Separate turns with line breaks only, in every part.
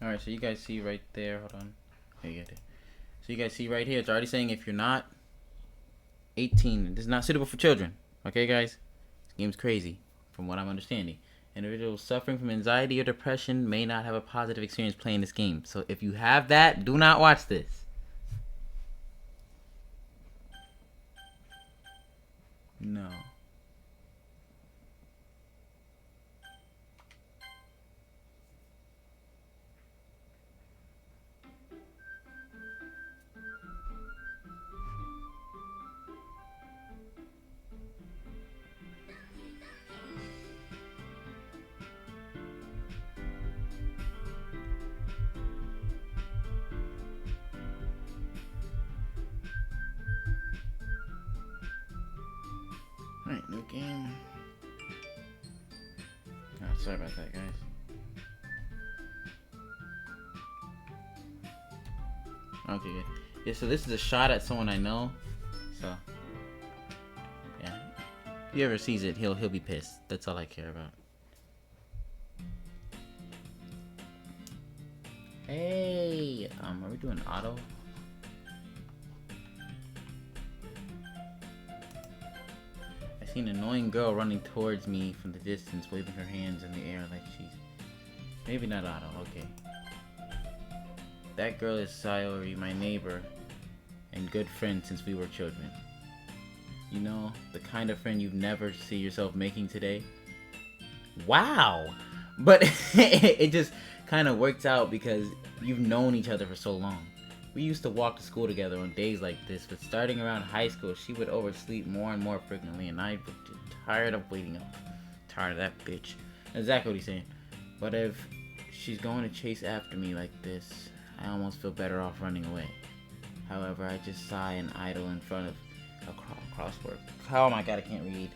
Alright, so you guys see right there. Hold on. Here you get it. So you guys see right here. It's already saying if you're not 18, this is not suitable for children. Okay, guys? This game's crazy, from what I'm understanding. Individuals suffering from anxiety or depression may not have a positive experience playing this game. So if you have that, do not watch this. No. Alright, new game. Oh, sorry about that, guys. Okay, good. Yeah, so this is a shot at someone I know. So, yeah. If he ever sees it, he'll be pissed. That's all I care about. Hey, are we doing auto? I see an annoying girl running towards me from the distance, waving her hands in the air like she's... Maybe not auto, okay. That girl is Sayori, my neighbor, and good friend since we were children. You know, the kind of friend you'd never see yourself making today. Wow! But it just kind of works out because you've known each other for so long. We used to walk to school together on days like this, but starting around high school, she would oversleep more and more frequently, and I was tired of waiting up. Tired of that bitch. Exactly what he's saying. But if she's going to chase after me like this, I almost feel better off running away. However, I just sigh and idle in front of a crosswalk. Oh my god, I can't read.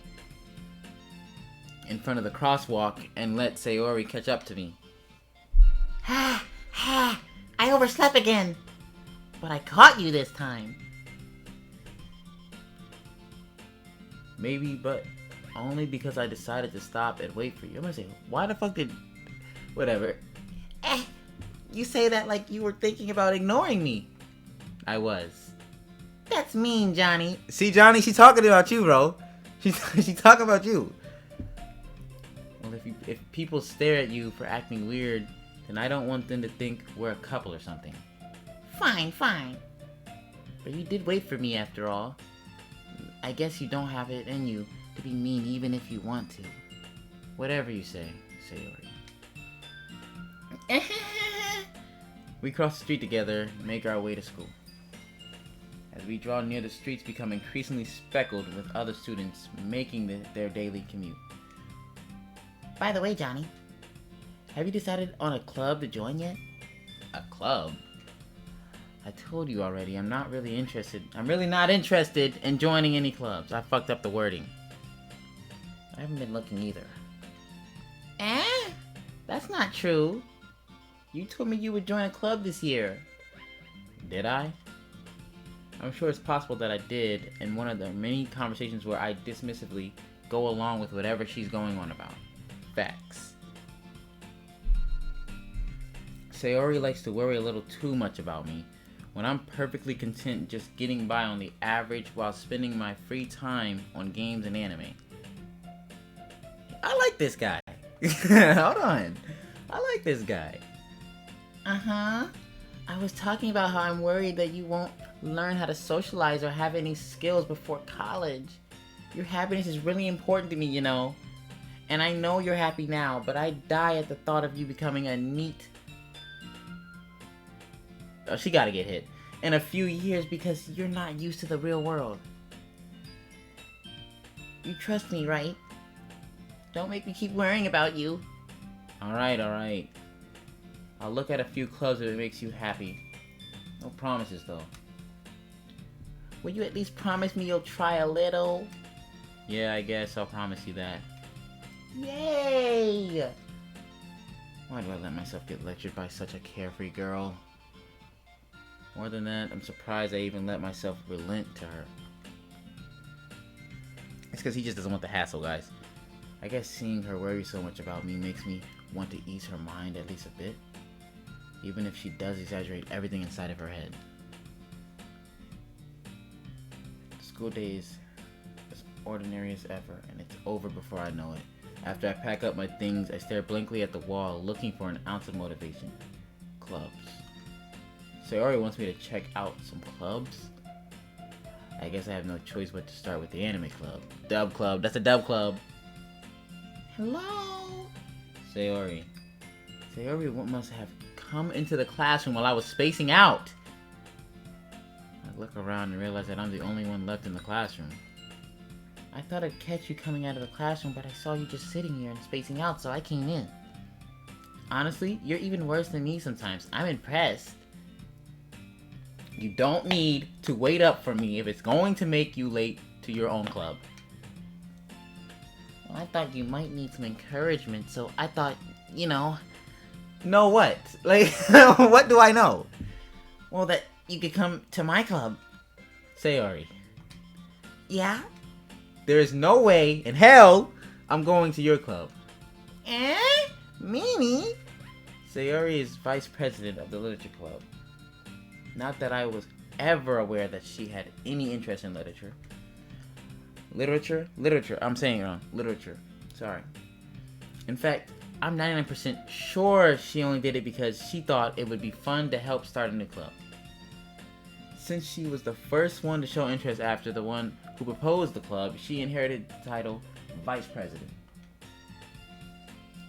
In front of the crosswalk and let Sayori catch up to me.
Ha! Ha! I overslept again. But I caught you this time.
Maybe, but only because I decided to stop and wait for you. I'm gonna say, why the fuck did... Whatever.
You say that like you were thinking about ignoring me.
I was.
That's mean, Johnny.
See, Johnny, she's talking about you, bro. She's talking about you. Well, if people stare at you for acting weird, then I don't want them to think we're a couple or something.
Fine, fine.
But you did wait for me after all. I guess you don't have it in you to be mean even if you want to. Whatever you say, Sayori. We cross the street together and make our way to school. As we draw near, the streets become increasingly speckled with other students making their daily commute.
By the way, Johnny, have you decided on a club to join yet?
A club? I told you already, I'm not really interested. I'm really not interested in joining any clubs. I fucked up the wording. I haven't been looking either.
That's not true. You told me you would join a club this year.
Did I? I'm sure it's possible that I did, in one of the many conversations where I dismissively go along with whatever she's going on about. Facts. Sayori likes to worry a little too much about me, when I'm perfectly content just getting by on the average while spending my free time on games and anime. I like this guy. Hold on. I like this guy.
Uh-huh. I was talking about how I'm worried that you won't learn how to socialize or have any skills before college. Your happiness is really important to me, you know. And I know you're happy now, but I die at the thought of you becoming a neat...
Oh, she gotta get hit.
in a few years because you're not used to the real world. You trust me, right? Don't make me keep worrying about you.
Alright. I'll look at a few clubs if it makes you happy. No promises, though.
Will you at least promise me you'll try a little?
Yeah, I guess I'll promise you that.
Yay!
Why do I let myself get lectured by such a carefree girl? More than that, I'm surprised I even let myself relent to her. It's because he just doesn't want the hassle, guys. I guess seeing her worry so much about me makes me want to ease her mind at least a bit. even if she does exaggerate everything inside of her head. The school day is as ordinary as ever, and it's over before I know it. After I pack up my things, I stare blankly at the wall, looking for an ounce of motivation. Clubs. Sayori wants me to check out some clubs. I guess I have no choice but to start with the anime club. Dub club. That's a dub club.
Hello?
Sayori. Sayori must have come into the classroom while I was spacing out. I look around and realize that I'm the only one left in the classroom. I thought I'd catch you coming out of the classroom, but I saw you just sitting here and spacing out, so I came in. Honestly, you're even worse than me sometimes. I'm impressed. You don't need to wait up for me if it's going to make you late to your own club.
Well, I thought you might need some encouragement, so I thought,
Know what? Like, what do I know?
well, that you could come to my club.
Sayori.
Yeah?
There is no way in hell I'm going to your club.
Eh? Mimi?
Sayori is vice president of the literature club. Not that I was ever aware that she had any interest in literature. Literature. I'm saying it wrong. Literature. Sorry. In fact, I'm 99% sure she only did it because she thought it would be fun to help start a new club. Since she was the first one to show interest after the one who proposed the club, she inherited the title Vice President.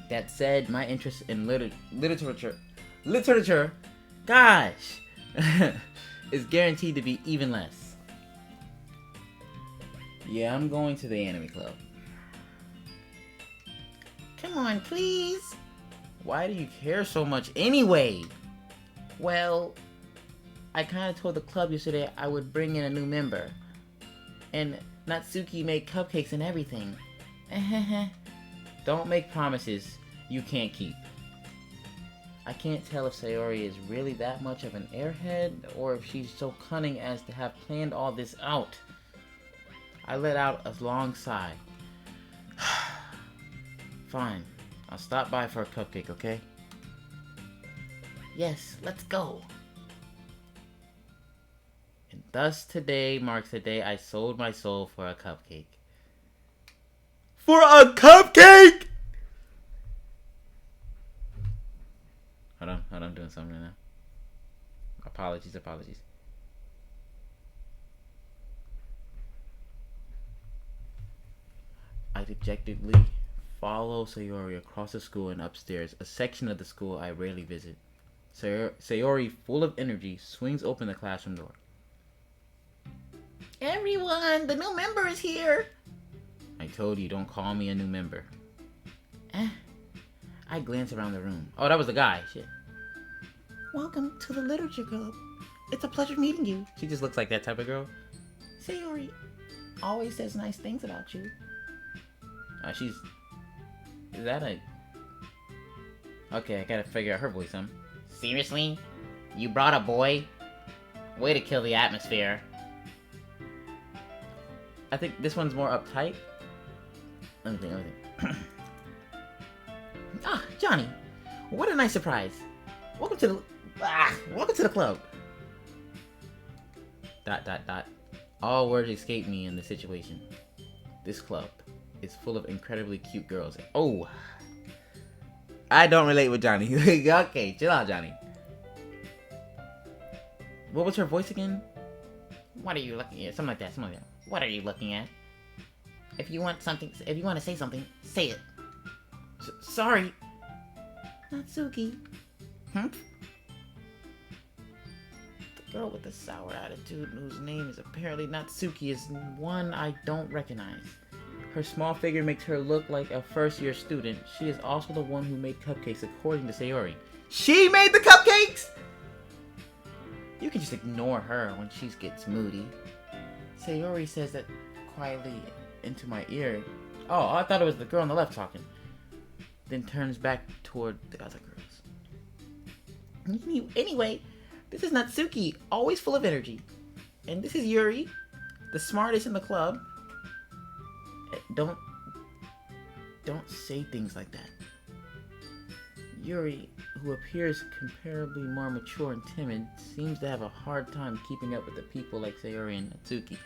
That said, my interest in literature, gosh, is guaranteed to be even less. Yeah, I'm going to the anime club.
Come on, please.
Why do you care so much anyway?
Well, I kind of told the club yesterday I would bring in a new member. And Natsuki made cupcakes and everything.
Don't make promises you can't keep. I can't tell if Sayori is really that much of an airhead or if she's so cunning as to have planned all this out. I let out a long sigh. Fine, I'll stop by for a cupcake, okay?
Yes, let's go.
And thus today marks the day I sold my soul for a cupcake. For a cupcake?! Hold on, I'm doing something right now. Apologies. I dejectedly follow Sayori across the school and upstairs, a section of the school I rarely visit. Sayori, full of energy, swings open the classroom door.
Everyone, the new member is here.
I told you, don't call me a new member. I glance around the room. Oh, that was the guy. Shit.
Welcome to the literature club. It's a pleasure meeting you.
She just looks like that type of girl.
Sayori always says nice things about you.
Is that a... Okay, I gotta figure out her voice, huh?
Seriously? You brought a boy? Way to kill the atmosphere.
I think this one's more uptight. Let me think.
Ah, Johnny. What a nice surprise. Welcome to the club. ...
All words escape me in the situation. This club is full of incredibly cute girls. Oh! I don't relate with Johnny. Okay, chill out, Johnny. What was her voice again?
What are you looking at? Something like that. What are you looking at? If you want to say something, say it.
Sorry.
Natsuki. The girl with the sour attitude whose name is apparently Natsuki is one I don't recognize. Her small figure makes her look like a first-year student. She is also the one who made cupcakes, according to Sayori.
She made the cupcakes?!
You can just ignore her when she gets moody. Sayori says that quietly into my ear.
Oh, I thought it was the girl on the left talking.
Then turns back toward the other girls. Anyway, this is Natsuki, always full of energy. And this is Yuri, the smartest in the club. Don't say things like that. Yuri, who appears comparably more mature and timid, seems to have a hard time keeping up with the people like Sayori and Natsuki.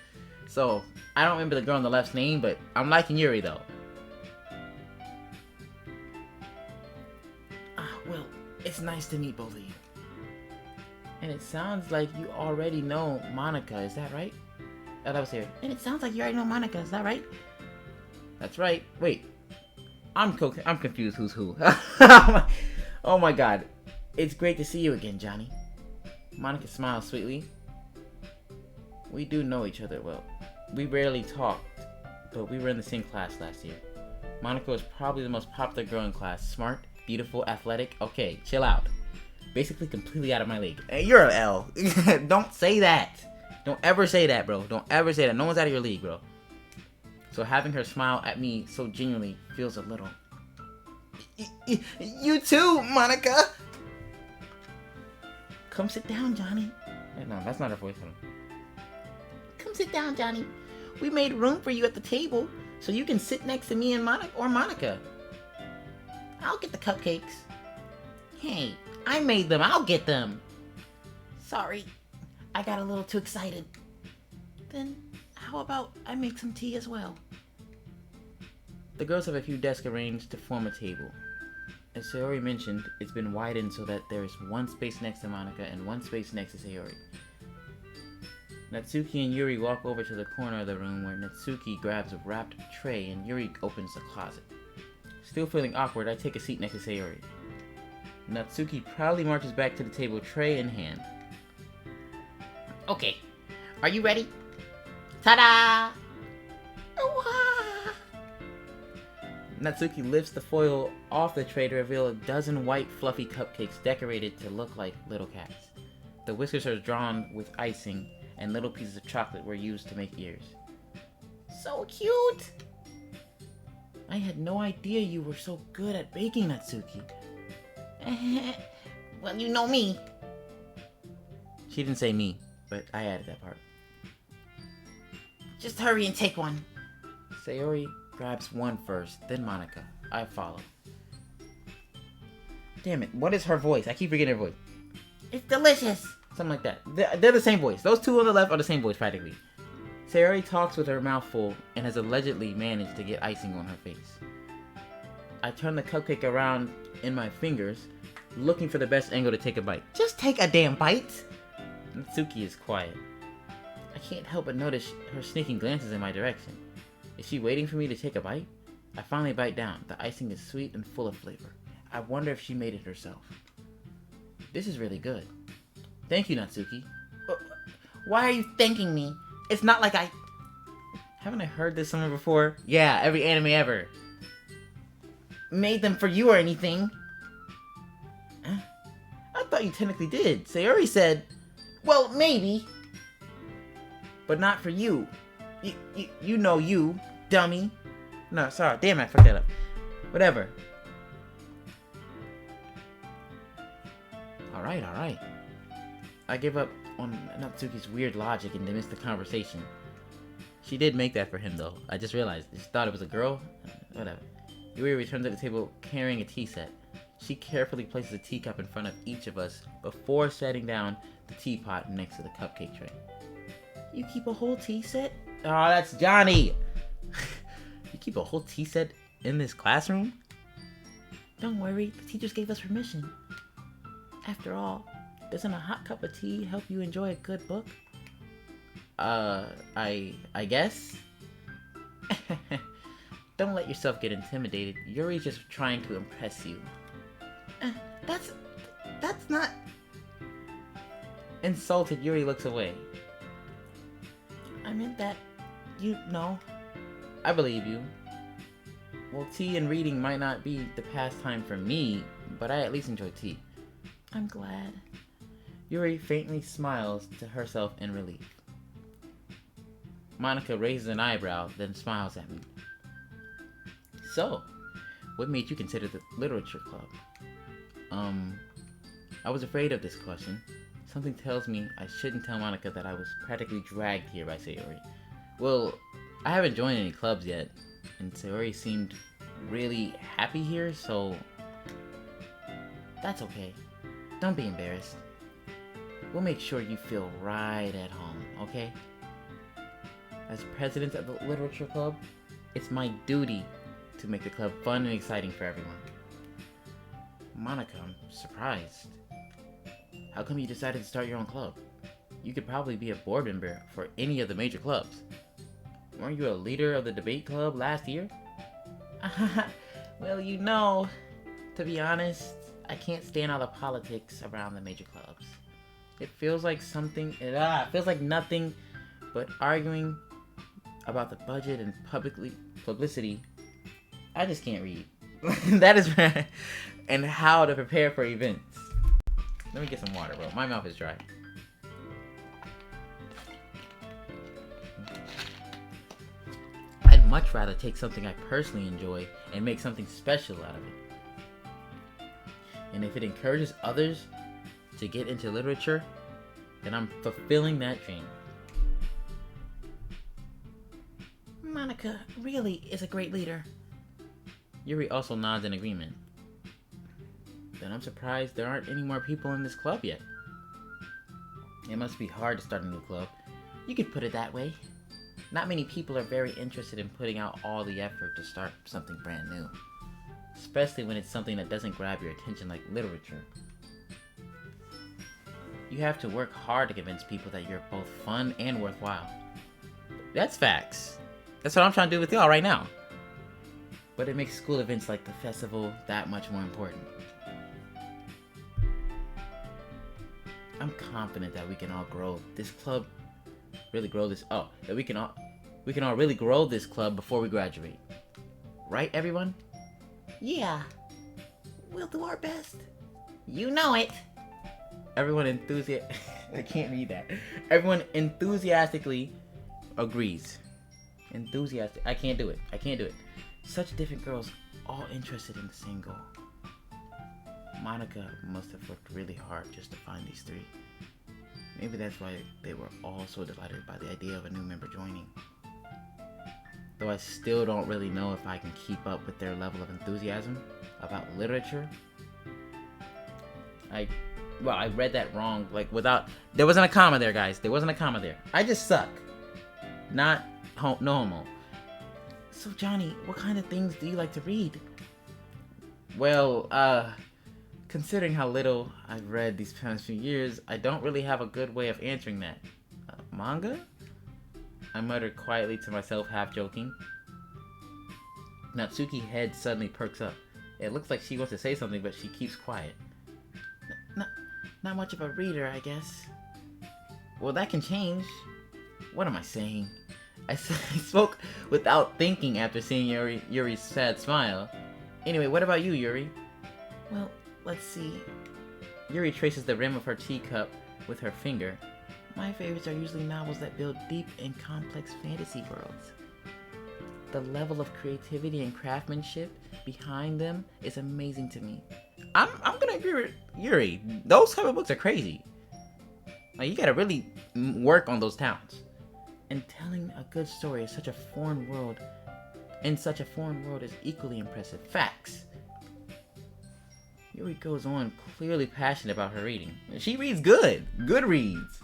So, I don't remember the girl on the left's name, but I'm liking Yuri though. Well, it's nice to meet both of you. And it sounds like you already know Monica, is that right? Oh, that was here. And it sounds like you already know Monica, is that right? That's right. Wait. I'm confused who's who. Oh my god. It's great to see you again, Johnny. Monica smiles sweetly. We do know each other well. We rarely talked, but we were in the same class last year. Monica was probably the most popular girl in class. Smart, beautiful, athletic. Okay, chill out. Basically completely out of my league. Hey, you're an L. Don't say that. Don't ever say that, bro. Don't ever say that. No one's out of your league, bro. So having her smile at me so genuinely feels a little... You too, Monica! Come sit down, Johnny. No, that's not her voice. Come sit down, Johnny. We made room for you at the table, so you can sit next to me and Monica. I'll get the cupcakes. Hey, I made them. I'll get them. Sorry, I got a little too excited. Then how about I make some tea as well? The girls have a few desks arranged to form a table. As Sayori mentioned, it's been widened so that there is one space next to Monica and one space next to Sayori. Natsuki and Yuri walk over to the corner of the room where Natsuki grabs a wrapped tray and Yuri opens the closet. Still feeling awkward, I take a seat next to Sayori. Natsuki proudly marches back to the table, tray in hand. Okay, are you ready? Ta-da! Natsuki lifts the foil off the tray to reveal a dozen white fluffy cupcakes decorated to look like little cats. The whiskers are drawn with icing, and little pieces of chocolate were used to make ears. So cute! I had no idea you were so good at baking, Natsuki. Well, you know me. She didn't say me, but I added that part. Just hurry and take one. Sayori grabs one first, then Monica. I follow. Damn it, what is her voice? I keep forgetting her voice. It's delicious! Something like that. They're the same voice. Those two on the left are the same voice, practically. Sayori talks with her mouth full and has allegedly managed to get icing on her face. I turn the cupcake around in my fingers, looking for the best angle to take a bite. Just take a damn bite! Natsuki is quiet. I can't help but notice her sneaking glances in my direction. Is she waiting for me to take a bite? I finally bite down. The icing is sweet and full of flavor. I wonder if she made it herself. This is really good. Thank you, Natsuki. Why are you thanking me? It's not like I... Haven't I heard this somewhere before? Yeah, every anime ever. Made them for you or anything. Huh? I thought you technically did. Sayori said, well, maybe. But not for you. You know you, dummy. No, sorry. Damn it, I fucked that up. Whatever. Alright. I give up on Natsuki's weird logic and dismiss the conversation. She did make that for him, though. I just realized. She thought it was a girl. Whatever. Yuri returns to the table carrying a tea set. She carefully places a teacup in front of each of us before setting down the teapot next to the cupcake tray. You keep a whole tea set? Oh, that's Johnny! You keep a whole tea set in this classroom? Don't worry, the teachers gave us permission. After all, doesn't a hot cup of tea help you enjoy a good book? I guess? Don't let yourself get intimidated. Yuri's just trying to impress you. That's not... Insulted, Yuri looks away. I meant that, you know. I believe you. Well, tea and reading might not be the pastime for me, but I at least enjoy tea. I'm glad. Yuri faintly smiles to herself in relief. Monica raises an eyebrow, then smiles at me. So, what made you consider the literature club? I was afraid of this question. Something tells me I shouldn't tell Monica that I was practically dragged here by Sayori. Well, I haven't joined any clubs yet, and Sayori seemed really happy here, so... That's okay. Don't be embarrassed. We'll make sure you feel right at home, okay? As president of the Literature Club, it's my duty to make the club fun and exciting for everyone. Monica, I'm surprised. How come you decided to start your own club? You could probably be a board member for any of the major clubs. Weren't you a leader of the debate club last year? Well, to be honest, I can't stand all the politics around the major clubs. It feels like nothing but arguing about the budget and publicity. I just can't read. That is right. And how to prepare for events. Let me get some water, bro. My mouth is dry. I'd much rather take something I personally enjoy and make something special out of it. And if it encourages others to get into literature, then I'm fulfilling that dream. Monica really is a great leader. Yuri also nods in agreement. Then I'm surprised there aren't any more people in this club yet. It must be hard to start a new club. You could put it that way. Not many people are very interested in putting out all the effort to start something brand new. Especially when it's something that doesn't grab your attention like literature. You have to work hard to convince people that you're both fun and worthwhile. That's facts. That's what I'm trying to do with y'all right now. But it makes school events like the festival that much more important. I'm confident that we can all grow this club. That we can all really grow this club before we graduate. Right, everyone? Yeah. We'll do our best. You know it. Everyone I can't read that. Everyone enthusiastically agrees. Enthusiastic. I can't do it. Such different girls, all interested in the same goal. Monica must have worked really hard just to find these three. Maybe that's why they were all so delighted by the idea of a new member joining. Though I still don't really know if I can keep up with their level of enthusiasm about literature. I read that wrong. There wasn't a comma there, guys. There wasn't a comma there. I just suck. No homo. So Johnny, what kind of things do you like to read? Well, considering how little I've read these past few years, I don't really have a good way of answering that. Manga? I muttered quietly to myself, half joking. Natsuki's head suddenly perks up. It looks like she wants to say something, but she keeps quiet. Not much of a reader, I guess. Well, that can change. What am I saying? I spoke without thinking after seeing Yuri's sad smile. Anyway, what about you, Yuri? Well, let's see. Yuri traces the rim of her teacup with her finger. My favorites are usually novels that build deep and complex fantasy worlds. The level of creativity and craftsmanship behind them is amazing to me. I'm gonna agree with Yuri. Those type of books are crazy. You gotta really work on those talents. And telling a good story in such a foreign world is equally impressive. Facts. Yuri goes on, clearly passionate about her reading. She reads good. Good reads.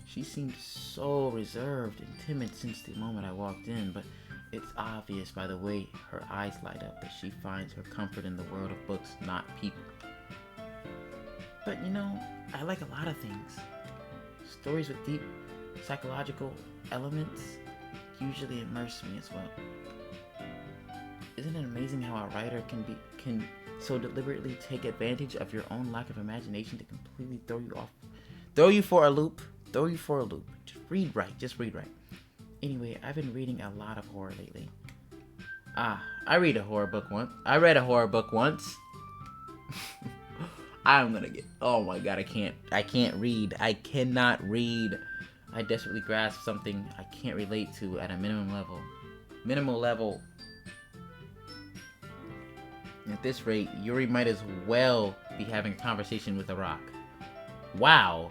She seemed so reserved and timid since the moment I walked in, but it's obvious by the way her eyes light up that she finds her comfort in the world of books, not people. But I like a lot of things. Stories with deep psychological elements usually immerse me as well. Isn't it amazing how a writer can so deliberately take advantage of your own lack of imagination to completely throw you for a loop? Just read right. Anyway, I've been reading a lot of horror lately. I read a horror book once. Oh my god, I can't read. I cannot read. I desperately grasp something I can't relate to at a minimal level. At this rate, Yuri might as well be having a conversation with a rock. Wow.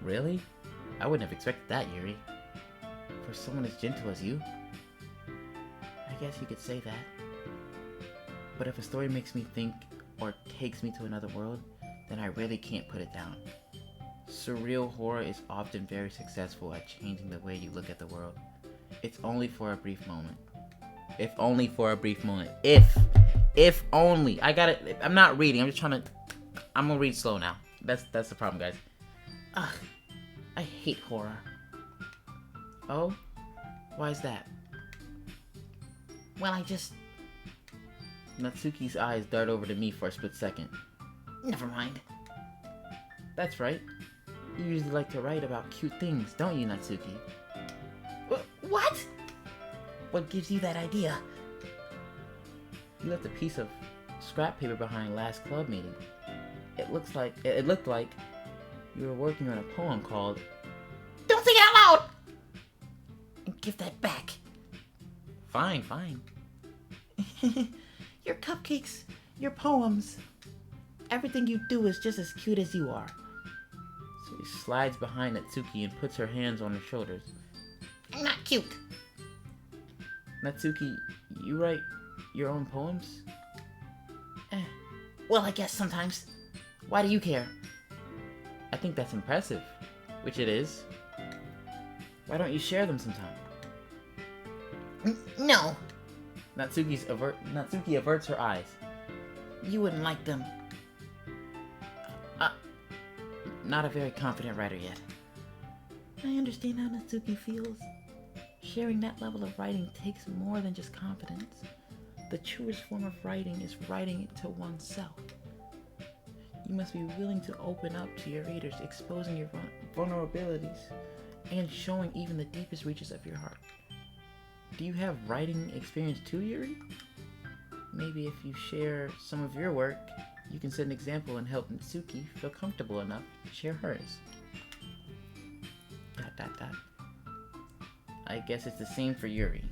Really? I wouldn't have expected that, Yuri. For someone as gentle as you? I guess you could say that. But if a story makes me think or takes me to another world, then I really can't put it down. Surreal horror is often very successful at changing the way you look at the world. It's only for a brief moment. If only for a brief moment. If only. I got it. I'm not reading. I'm gonna read slow now. That's the problem, guys. Ugh. I hate horror. Oh? Why is that? Well, Natsuki's eyes dart over to me for a split second. Never mind. That's right. You usually like to write about cute things, don't you, Natsuki? What? What gives you that idea? You left a piece of scrap paper behind last club meeting. It looked like you were working on a poem called Don't Say It Out Loud! And give that back. Fine. Your cupcakes, your poems, everything you do is just as cute as you are. So he slides behind Natsuki and puts her hands on her shoulders. I'm not cute. Natsuki, you write your own poems? Well, I guess sometimes. Why do you care? I think that's impressive, which it is. Why don't you share them sometime? No. Natsuki averts her eyes. You wouldn't like them. Not a very confident writer yet. I understand how Natsuki feels. Sharing that level of writing takes more than just confidence. The truest form of writing is writing it to oneself. You must be willing to open up to your readers, exposing your vulnerabilities, and showing even the deepest reaches of your heart. Do you have writing experience too, Yuri? Maybe if you share some of your work, you can set an example and help Natsuki feel comfortable enough to share hers. ... I guess it's the same for Yuri.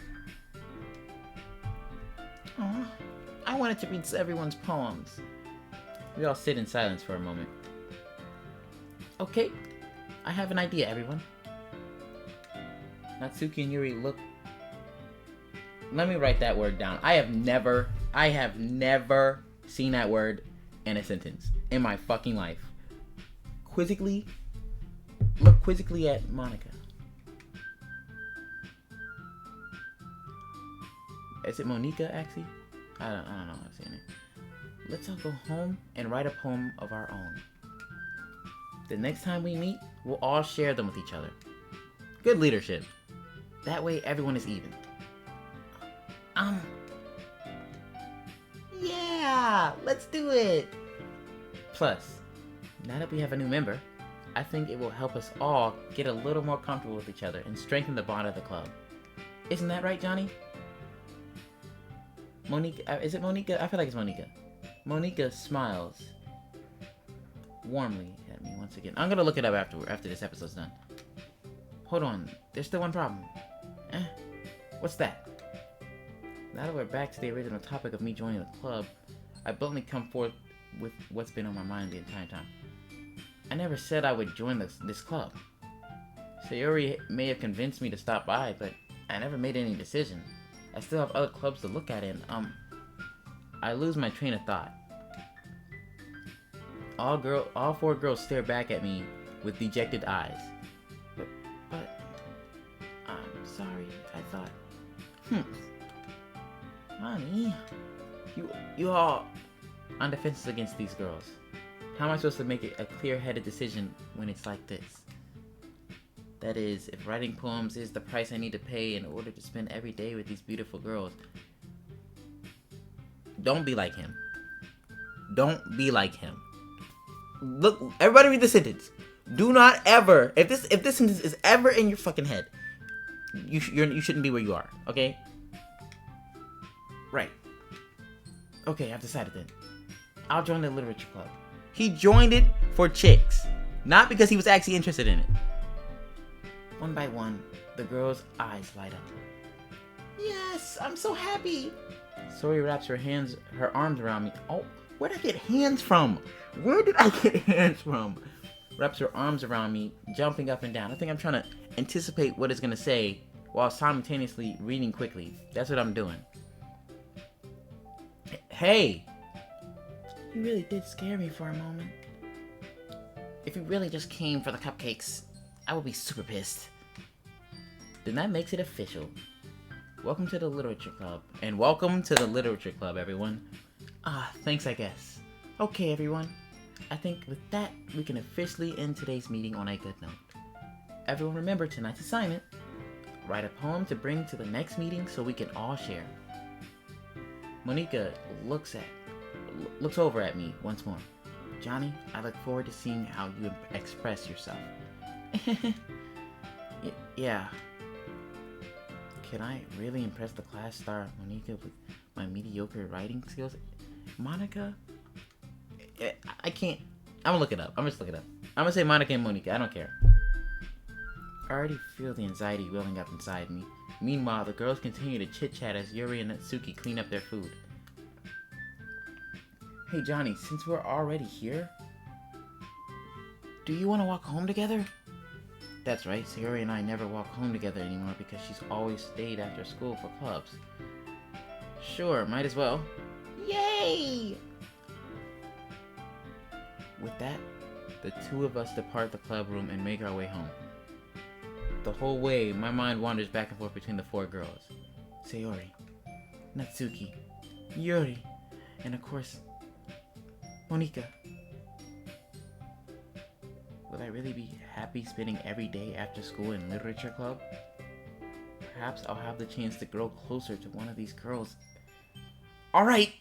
Aw, I wanted to read everyone's poems. We all sit in silence for a moment. Okay, I have an idea, everyone. Natsuki and Yuri look... Let me write that word down. I have never seen that word in a sentence in my fucking life. Look quizzically at Monica. Is it Monica, actually? I don't know how to say it. Let's all go home and write a poem of our own. The next time we meet, we'll all share them with each other. Good leadership. That way everyone is even. Yeah, let's do it. Plus, now that we have a new member, I think it will help us all get a little more comfortable with each other and strengthen the bond of the club. Isn't that right, Johnny? Monica, is it Monica? I feel like it's Monica. Monica smiles warmly at me once again. I'm gonna look it up after this episode's done. Hold on, there's still one problem. What's that? Now that we're back to the original topic of me joining the club, I bluntly come forth with what's been on my mind the entire time. I never said I would join this club. Sayori may have convinced me to stop by, but I never made any decision. I still have other clubs to look at, and I lose my train of thought. All four girls stare back at me with dejected eyes. But I'm sorry. I thought, honey, you all on defenses against these girls. How am I supposed to make it a clear-headed decision when it's like this? That is, if writing poems is the price I need to pay in order to spend every day with these beautiful girls. Don't be like him. Don't be like him. Look, everybody read the sentence. Do not ever, if this sentence is ever in your fucking head, you shouldn't be where you are, okay? Right. Okay, I've decided then. I'll join the literature club. He joined it for chicks, not because he was actually interested in it. One by one, the girl's eyes light up. Yes, I'm so happy. Sori wraps her arms around me. Oh, where did I get hands from? Wraps her arms around me, jumping up and down. I think I'm trying to anticipate what it's going to say while simultaneously reading quickly. That's what I'm doing.
Hey!
You really did scare me for a moment. If you really just came for the cupcakes, I would be super pissed.
Then that makes it official. Welcome to the Literature Club. And welcome to the Literature Club, everyone. Thanks, I guess. Okay, everyone. I think with that, we can officially end today's meeting on a good note. Everyone remember tonight's assignment. Write a poem to bring to the next meeting so we can all share. Monica looks over at me once more. Johnny, I look forward to seeing how you express yourself. Yeah. Can I really impress the class star Monica with my mediocre writing skills? Monica? I can't. I'm gonna look it up. I'm just look it up. I'm gonna say Monica and Monica. I don't care. I already feel the anxiety welling up inside me. Meanwhile, the girls continue to chit-chat as Yuri and Natsuki clean up their food. Hey Johnny, since we're already here, do you want to walk home together? That's right, Sayori and I never walk home together anymore because she's always stayed after school for clubs. Sure, might as well. Yay! With that, the two of us depart the club room and make our way home. The whole way, my mind wanders back and forth between the four girls. Sayori, Natsuki, Yuri, and of course, Monica. Will I really be happy spending every day after school in literature club? Perhaps I'll have the chance to grow closer to one of these girls. Alright!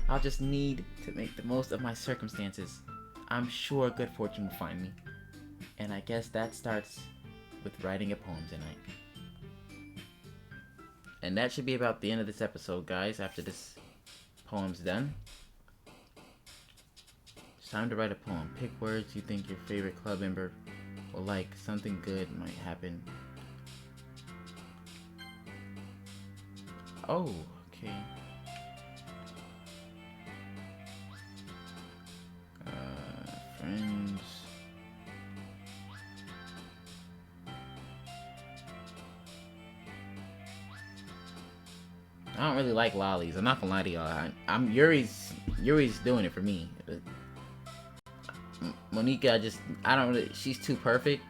I'll just need to make the most of my circumstances. I'm sure good fortune will find me. And I guess that starts with writing a poem tonight. And that should be about the end of this episode, guys, after this poem's done. It's time to write a poem. Pick words you think your favorite club member will like. Something good might happen. Oh, okay. Friends. I don't really like lollies. I'm not gonna lie to y'all. I'm Yuri's doing it for me. Monica, I don't really. She's too perfect.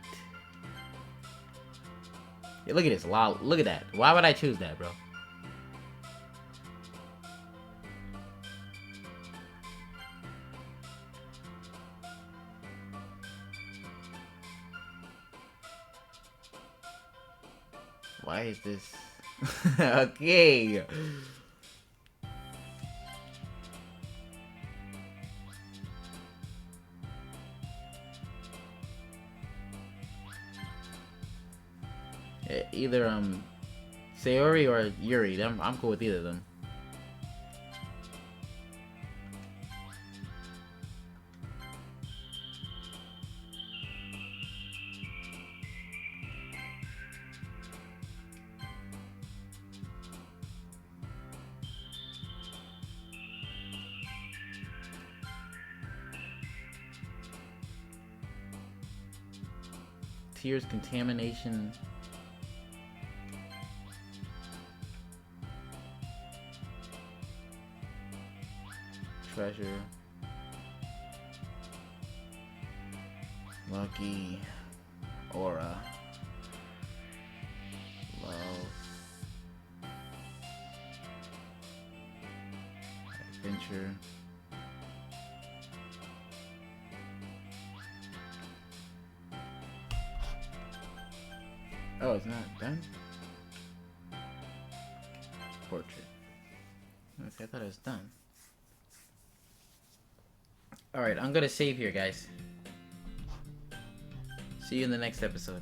Yeah, look at this. Look at that. Why would I choose that, bro? Why is this? Okay. Either Sayori or Yuri. I'm cool with either of them. Tears, contamination. Treasure. Lucky. Aura. Love. Adventure. Oh, it's not done? Portrait. Okay, I thought it was done. Alright, I'm gonna save here, guys. See you in the next episode.